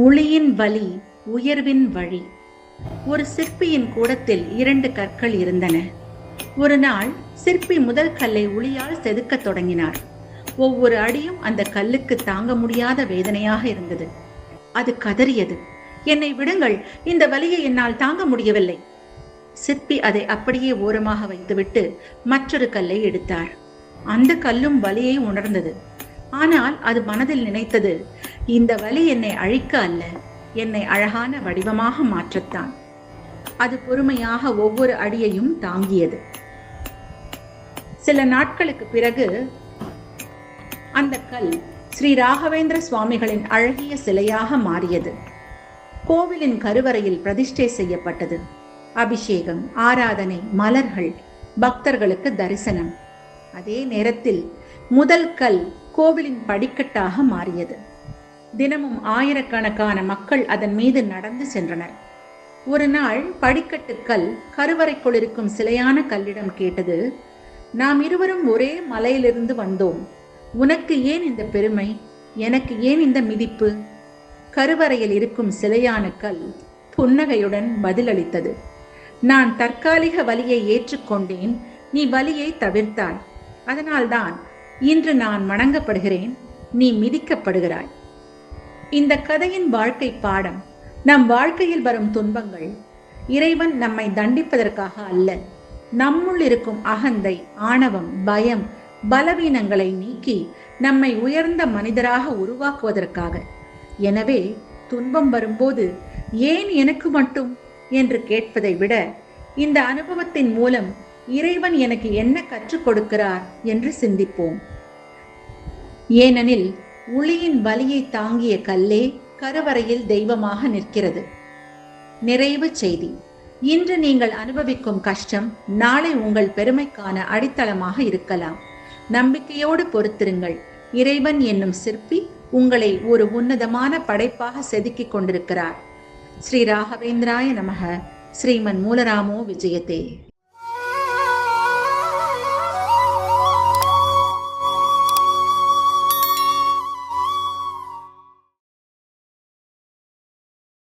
உளியின் வலி உயர்வின் வழி. ஒரு சிற்பியின் கூடத்தில் 2 கற்கள் இருந்தன. ஒரு நாள் சிற்பி முதல் கல்லை உளியால் செதுக்கத் தொடங்கினார். ஒவ்வொரு அடியும் அந்த கல்லுக்கு தாங்க முடியாத வேதனையாக இருந்தது. அது கதறியது, என்னை விடுங்கள், இந்த வலியை என்னால் தாங்க முடியவில்லை. சிற்பி அதை அப்படியே ஓரமாக வைத்துவிட்டு மற்றொரு கல்லை எடுத்தார். அந்த கல்லும் வலியை உணர்ந்தது. ஆனால் அது மனதில் நினைத்தது, இந்த வலி என்னை அழிக்க அல்ல, என்னை அழகான வடிவமாக மாற்றத்தான். அது பொறுமையாக ஒவ்வொரு அடியையும் தாங்கியது. சில நாட்களுக்கு பிறகு அந்த கல் ஸ்ரீ ராகவேந்திர சுவாமிகளின் அழகிய சிலையாக மாறியது. கோவிலின் கருவறையில் பிரதிஷ்டை செய்யப்பட்டது. அபிஷேகம், ஆராதனை, மலர்கள், பக்தர்களுக்கு தரிசனம். அதே நேரத்தில் முதல் கல் கோவிலின் படிக்கட்டாக மாறியது. தினமும் ஆயிரக்கணக்கான மக்கள் அதன் மீது நடந்து சென்றனர். ஒரு நாள் படிக்கட்டுக்கல் கருவறைக்குள் இருக்கும் சிலையான கல்லிடம் கேட்டது, நாம் இருவரும் ஒரே மலையிலிருந்து வந்தோம். உனக்கு ஏன் இந்த பெருமை, எனக்கு ஏன் இந்த மிதிப்பு? கருவறையில் இருக்கும் சிலையான கல் புன்னகையுடன் பதிலளித்தது, நான் தற்காலிக வலியை ஏற்றுக்கொண்டேன், நீ வலியை தவிர்த்தாய். அதனால்தான் இன்று நான் வணங்கப்படுகிறேன், நீ மிதிக்கப்படுகிறாய். இந்த கதையின் வாழ்க்கை பாடம், நம் வாழ்க்கையில் வரும் துன்பங்கள் இறைவன் நம்மை தண்டிப்பதற்காக அல்ல, நம்முள் இருக்கும் அகந்தை, ஆணவம், பயம், பலவீனங்களை நீக்கி நம்மை உயர்ந்த மனிதராக உருவாக்குவதற்காக. எனவே துன்பம் வரும்போது ஏன் எனக்கு மட்டும் என்று கேட்பதை விட, இந்த அனுபவத்தின் மூலம் இறைவன் எனக்கு என்ன கற்றுக் கொடுக்கிறார் என்று சிந்திப்போம். ஏனெனில் உளியின் வலியை தாங்கிய கல்லே கருவறையில் தெய்வமாக நிற்கிறது. நிறைவு செய்தி, இன்று நீங்கள் அனுபவிக்கும் கஷ்டம் நாளை உங்கள் பெருமைக்கான அடித்தளமாக இருக்கலாம். நம்பிக்கையோடு பொறுத்திருங்கள். இறைவன் என்னும் சிற்பி உங்களை ஒரு உன்னதமான படைப்பாக செதுக்கிக் கொண்டிருக்கிறார். ஸ்ரீ ராகவேந்திராய நமக. ஸ்ரீமன் மூலராமோ விஜயதே.